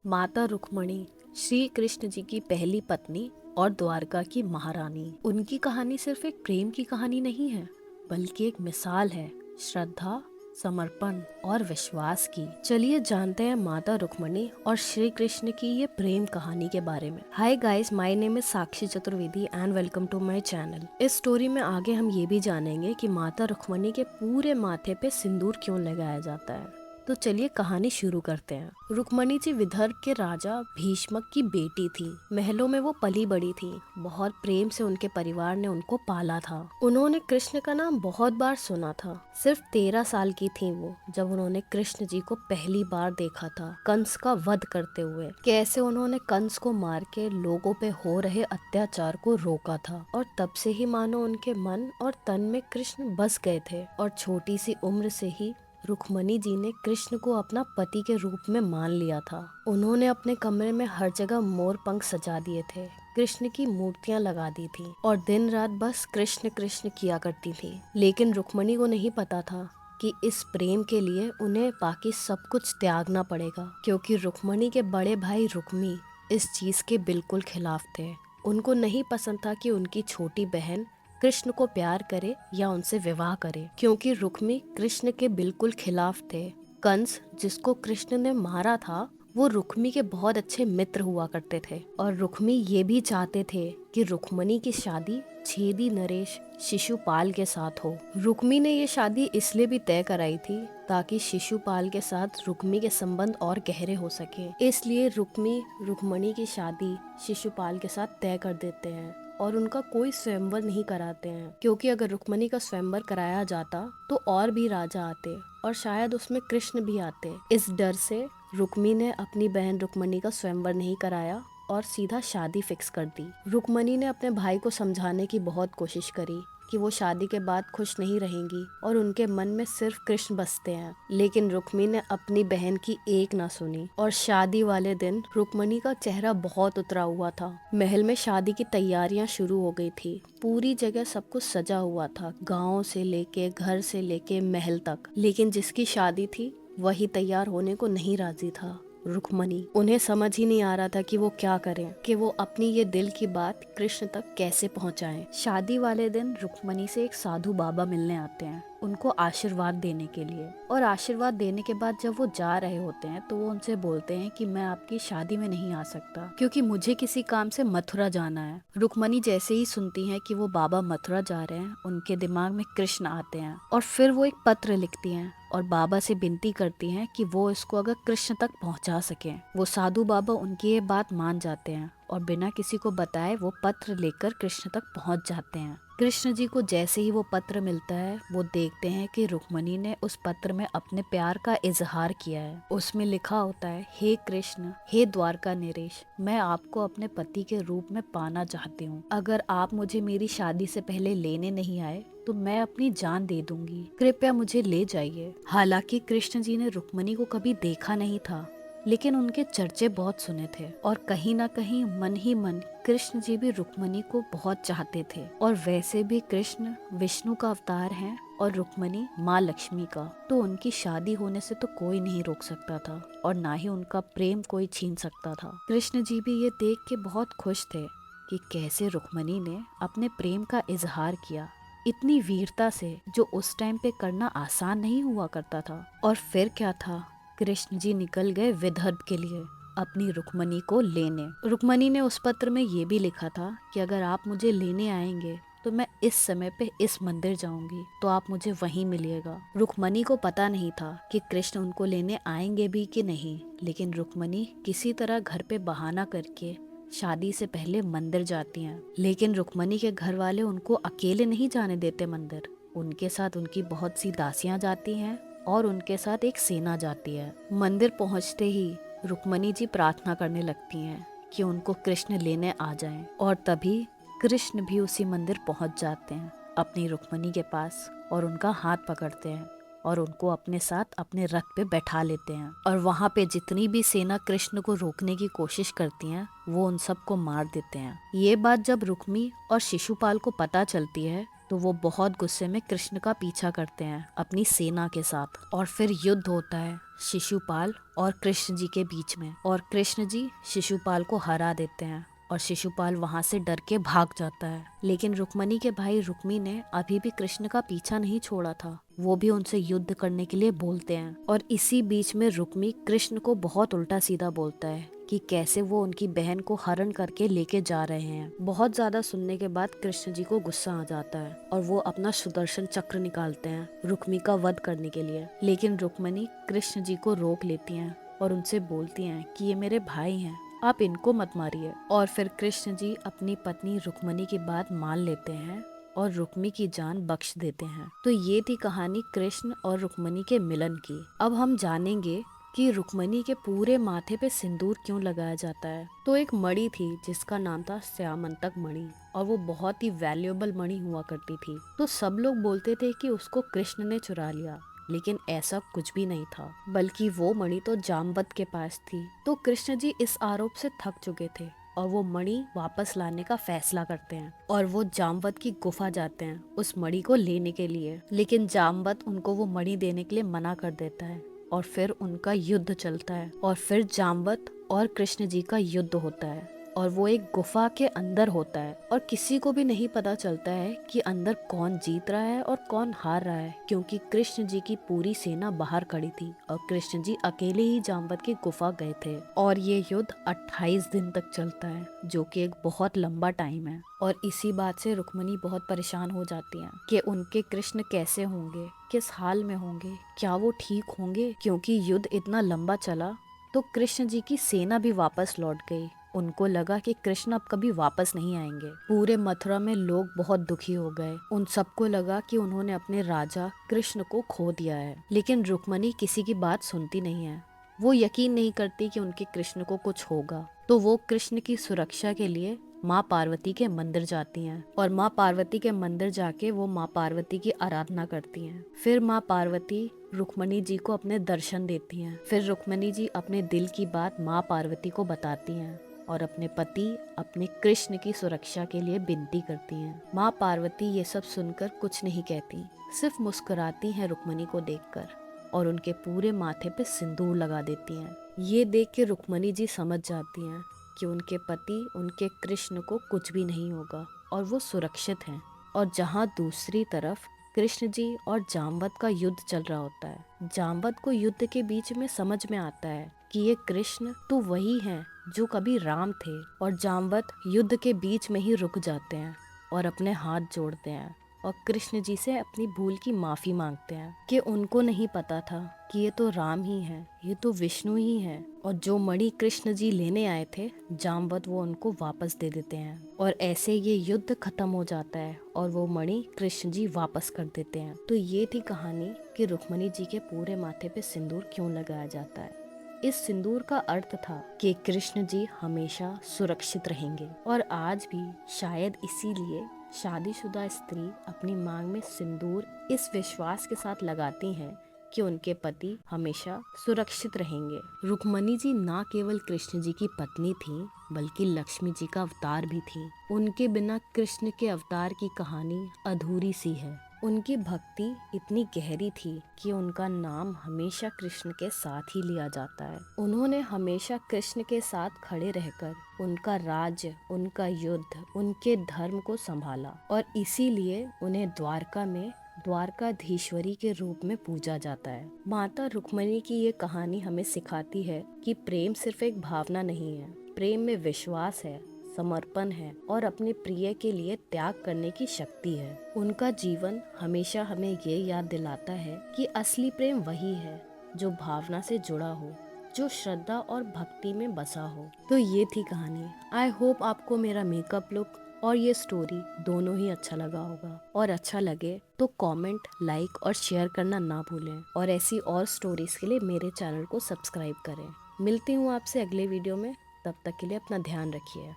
माता रुक्मणी श्री कृष्ण जी की पहली पत्नी और द्वारका की महारानी। उनकी कहानी सिर्फ एक प्रेम की कहानी नहीं है, बल्कि एक मिसाल है श्रद्धा, समर्पण और विश्वास की। चलिए जानते हैं माता रुक्मणी और श्री कृष्ण की ये प्रेम कहानी के बारे में। Hi guys, my name is Sakshi Chaturvedi and welcome to my channel. इस स्टोरी में आगे हम ये भी जानेंगे कि माता रुक्मणी के पूरे माथे पे सिंदूर क्यों लगाया जाता है। तो चलिए कहानी शुरू करते हैं। रुक्मणी जी विदर्भ के राजा भीष्मक की बेटी थी। महलों में वो पली बड़ी थी। बहुत प्रेम से उनके परिवार ने उनको पाला था। उन्होंने कृष्ण का नाम बहुत बार सुना था। सिर्फ 13 साल की थी वो जब उन्होंने कृष्ण जी को पहली बार देखा था, कंस का वध करते हुए। कैसे उन्होंने कंस को मार के लोगों पे हो रहे अत्याचार को रोका था। और तब से ही मानो उनके मन और तन में कृष्ण बस गए थे। और छोटी सी उम्र से ही रुक्मणी जी ने कृष्ण को अपना पति के रूप में मान लिया था। उन्होंने अपने कमरे में हर जगह मोर पंख सजा दिए थे, कृष्ण की मूर्तियां लगा दी थी और दिन रात बस कृष्ण कृष्ण किया करती थी। लेकिन रुक्मणी को नहीं पता था कि इस प्रेम के लिए उन्हें बाकी सब कुछ त्यागना पड़ेगा, क्योंकि रुक्मणी के बड़े भाई रुक्मी इस चीज के बिल्कुल खिलाफ थे। उनको नहीं पसंद था कि उनकी छोटी बहन कृष्ण को प्यार करे या उनसे विवाह करे, क्योंकि रुक्मी कृष्ण के बिल्कुल खिलाफ थे। कंस, जिसको कृष्ण ने मारा था, वो रुक्मी के बहुत अच्छे मित्र हुआ करते थे और रुक्मी ये भी चाहते थे कि रुक्मणी की शादी छेदी नरेश शिशुपाल के साथ हो। रुक्मी ने ये शादी इसलिए भी तय कराई थी ताकि शिशुपाल के साथ रुक्मी के संबंध और गहरे हो सके। इसलिए रुक्मी रुक्मणी की शादी शिशुपाल के साथ तय कर देते हैं और उनका कोई स्वयंवर नहीं कराते हैं, क्योंकि अगर रुक्मणी का स्वयंवर कराया जाता तो और भी राजा आते और शायद उसमें कृष्ण भी आते। इस डर से रुक्मी ने अपनी बहन रुक्मणी का स्वयंवर नहीं कराया और सीधा शादी फिक्स कर दी। रुक्मणी ने अपने भाई को समझाने की बहुत कोशिश करी कि वो शादी के बाद खुश नहीं रहेंगी और उनके मन में सिर्फ कृष्ण बसते हैं, लेकिन रुक्मी ने अपनी बहन की एक ना सुनी और शादी वाले दिन रुक्मणी का चेहरा बहुत उतरा हुआ था। महल में शादी की तैयारियां शुरू हो गई थी। पूरी जगह सब कुछ सजा हुआ था, गाँव से लेके घर से लेके महल तक। लेकिन जिसकी शादी थी वही तैयार होने को नहीं राजी था, रुक्मणी। उन्हें समझ ही नहीं आ रहा था कि वो क्या करें, कि वो अपनी ये दिल की बात कृष्ण तक कैसे पहुंचाएं। शादी वाले दिन रुक्मणी से एक साधु बाबा मिलने आते हैं, उनको आशीर्वाद देने के लिए। और आशीर्वाद देने के बाद जब वो जा रहे होते हैं तो वो उनसे बोलते हैं कि मैं आपकी शादी में नहीं आ सकता, क्योंकि मुझे किसी काम से मथुरा जाना है। रुक्मणी जैसे ही सुनती हैं कि वो बाबा मथुरा जा रहे हैं, उनके दिमाग में कृष्ण आते हैं और फिर वो एक पत्र लिखती हैं और बाबा से विनती करती हैं कि वो इसको अगर कृष्ण तक पहुंचा सकें। वो साधु बाबा उनकी ये बात मान जाते हैं और बिना किसी को बताए वो पत्र लेकर कृष्ण तक पहुंच जाते हैं। कृष्ण जी को जैसे ही वो पत्र मिलता है, वो देखते हैं कि रुक्मणी ने उस पत्र में अपने प्यार का इजहार किया है। उसमें लिखा होता है, हे कृष्ण, हे द्वारका नरेश, मैं आपको अपने पति के रूप में पाना चाहती हूँ। अगर आप मुझे मेरी शादी से पहले लेने नहीं आए तो मैं अपनी जान दे दूंगी। कृपया मुझे ले जाइए। हालांकि कृष्ण जी ने रुक्मणी को कभी देखा नहीं था, लेकिन उनके चर्चे बहुत सुने थे और कहीं ना कहीं मन ही मन कृष्ण जी भी रुक्मणी को बहुत चाहते थे। और वैसे भी कृष्ण विष्णु का अवतार हैं और रुक्मणी माँ लक्ष्मी का, तो उनकी शादी होने से तो कोई नहीं रोक सकता था और ना ही उनका प्रेम कोई छीन सकता था। कृष्ण जी भी ये देख के बहुत खुश थे कि कैसे रुक्मणी ने अपने प्रेम का इजहार किया इतनी वीरता से, जो उस टाइम पे करना आसान नहीं हुआ करता था। और फिर क्या था, कृष्ण जी निकल गए विदर्भ के लिए अपनी रुक्मणी को लेने। रुक्मणी ने उस पत्र में ये भी लिखा था कि अगर आप मुझे लेने आएंगे तो मैं इस समय पे इस मंदिर जाऊंगी, तो आप मुझे वहीं मिलिएगा। रुक्मणी को पता नहीं था कि कृष्ण उनको लेने आएंगे भी कि नहीं, लेकिन रुक्मणी किसी तरह घर पे बहाना करके शादी से पहले मंदिर जाती हैं। लेकिन रुक्मणी के घर वाले उनको अकेले नहीं जाने देते मंदिर। उनके साथ उनकी बहुत सी दासियां जाती हैं और उनके साथ एक सेना जाती है। मंदिर पहुंचते ही रुक्मणी जी प्रार्थना करने लगती हैं कि उनको कृष्ण लेने आ जाएं। और तभी कृष्ण भी उसी मंदिर पहुंच जाते हैं अपनी रुक्मणी के पास और उनका हाथ पकड़ते हैं और उनको अपने साथ अपने रथ पे बैठा लेते हैं। और वहाँ पे जितनी भी सेना कृष्ण को रोकने की कोशिश करती हैं, वो उन सबको मार देते हैं। ये बात जब रुक्मी और शिशुपाल को पता चलती है तो वो बहुत गुस्से में कृष्ण का पीछा करते हैं अपनी सेना के साथ, और फिर युद्ध होता है शिशुपाल और कृष्ण जी के बीच में, और कृष्ण जी शिशुपाल को हरा देते हैं और शिशुपाल वहां से डर के भाग जाता है। लेकिन रुक्मणी के भाई रुक्मी ने अभी भी कृष्ण का पीछा नहीं छोड़ा था, वो भी उनसे युद्ध करने के लिए बोलते हैं। और इसी बीच में रुक्मी कृष्ण को बहुत उल्टा सीधा बोलता है कि कैसे वो उनकी बहन को हरण करके लेके जा रहे हैं। बहुत ज्यादा सुनने के बाद कृष्ण जी को गुस्सा आ जाता है और वो अपना सुदर्शन चक्र निकालते हैं रुक्मी का वध करने के लिए। लेकिन रुक्मणी कृष्ण जी को रोक लेती हैं और उनसे बोलती हैं कि ये मेरे भाई हैं, आप इनको मत मारिए। और फिर कृष्ण जी अपनी पत्नी रुक्मणी की बात मान लेते हैं और रुक्मी की जान बख्श देते हैं। तो ये थी कहानी कृष्ण और रुक्मणी के मिलन की। अब हम जानेंगे कि रुक्मणी के पूरे माथे पे सिंदूर क्यों लगाया जाता है। तो एक मणि थी जिसका नाम था श्यामंतक मणि, और वो बहुत ही वैल्यूएबल मणि हुआ करती थी। तो सब लोग बोलते थे कि उसको कृष्ण ने चुरा लिया, लेकिन ऐसा कुछ भी नहीं था, बल्कि वो मणि तो जामवत के पास थी। तो कृष्ण जी इस आरोप से थक चुके थे और वो मणि वापस लाने का फैसला करते हैं और वो जामवत की गुफा जाते हैं उस मणि को लेने के लिए। लेकिन जामवत उनको वो मणि देने के लिए मना कर देता है और फिर उनका युद्ध चलता है और फिर जामवत और कृष्ण जी का युद्ध होता है और वो एक गुफा के अंदर होता है और किसी को भी नहीं पता चलता है कि अंदर कौन जीत रहा है और कौन हार रहा है, क्योंकि कृष्ण जी की पूरी सेना बाहर खड़ी थी और कृष्ण जी अकेले ही जामवत की गुफा गए थे। और ये युद्ध 28 दिन तक चलता है, जो कि एक बहुत लंबा टाइम है। और इसी बात से रुक्मणी बहुत परेशान हो जाती हैं कि उनके कृष्ण कैसे होंगे, किस हाल में होंगे, क्या वो ठीक होंगे, क्योंकि युद्ध इतना लंबा चला तो कृष्ण जी की सेना भी वापस लौट गई। उनको लगा कि कृष्ण अब कभी वापस नहीं आएंगे। पूरे मथुरा में लोग बहुत दुखी हो गए। उन सबको लगा कि उन्होंने अपने राजा कृष्ण को खो दिया है। लेकिन रुक्मणी किसी की बात सुनती नहीं है। वो यकीन नहीं करती कि उनके कृष्ण को कुछ होगा। तो वो कृष्ण की सुरक्षा के लिए माँ पार्वती के मंदिर जाती हैं और माँ पार्वती के मंदिर जाके वो माँ पार्वती की आराधना करती हैं। फिर माँ पार्वती रुक्मणी जी को अपने दर्शन देती हैं। फिर रुक्मणी जी अपने दिल की बात माँ पार्वती को बताती हैं और अपने पति अपने कृष्ण की सुरक्षा के लिए विनती करती हैं। माँ पार्वती ये सब सुनकर कुछ नहीं कहती, सिर्फ मुस्कुराती हैं रुक्मणी को देखकर और उनके पूरे माथे पे सिंदूर लगा देती हैं। ये देख के रुक्मणी जी समझ जाती हैं कि उनके पति उनके कृष्ण को कुछ भी नहीं होगा और वो सुरक्षित हैं। और जहाँ दूसरी तरफ कृष्ण जी और जामवत का युद्ध चल रहा होता है, जामवत को युद्ध के बीच में समझ में आता है कि ये कृष्ण तो वही हैं जो कभी राम थे। और जामवत युद्ध के बीच में ही रुक जाते हैं और अपने हाथ जोड़ते हैं और कृष्ण जी से अपनी भूल की माफी मांगते हैं कि उनको नहीं पता था कि ये तो राम ही है, ये तो विष्णु ही है। और जो मणि कृष्ण जी लेने आए थे जामवत वो उनको वापस दे देते हैं और ऐसे ये युद्ध खत्म हो जाता है और वो मणि कृष्ण जी वापस कर देते हैं। तो ये थी कहानी कि रुक्मणी जी के पूरे माथे पे सिंदूर क्यों लगाया जाता है। इस सिंदूर का अर्थ था कि कृष्ण जी हमेशा सुरक्षित रहेंगे। और आज भी शायद इसीलिए शादीशुदा स्त्री अपनी मांग में सिंदूर इस विश्वास के साथ लगाती हैं कि उनके पति हमेशा सुरक्षित रहेंगे। रुक्मणी जी ना केवल कृष्ण जी की पत्नी थी, बल्कि लक्ष्मी जी का अवतार भी थी। उनके बिना कृष्ण के अवतार की कहानी अधूरी सी है। उनकी भक्ति इतनी गहरी थी कि उनका नाम हमेशा कृष्ण के साथ ही लिया जाता है। उन्होंने हमेशा कृष्ण के साथ खड़े रहकर उनका राज्य, उनका युद्ध, उनके धर्म को संभाला और इसीलिए उन्हें द्वारका में द्वारकाधीश्वरी के रूप में पूजा जाता है। माता रुक्मणी की ये कहानी हमें सिखाती है कि प्रेम सिर्फ एक भावना नहीं है, प्रेम में विश्वास है, समर्पण है और अपने प्रिय के लिए त्याग करने की शक्ति है। उनका जीवन हमेशा हमें ये याद दिलाता है कि असली प्रेम वही है जो भावना से जुड़ा हो, जो श्रद्धा और भक्ति में बसा हो। तो ये थी कहानी। आई होप आपको मेरा मेकअप लुक और ये स्टोरी दोनों ही अच्छा लगा होगा, और अच्छा लगे तो कमेंट, लाइक और शेयर करना ना भूलें। और ऐसी और स्टोरीज के लिए मेरे चैनल को सब्सक्राइब करें। मिलती हूँ आपसे अगले वीडियो में, तब तक के लिए अपना ध्यान रखिए।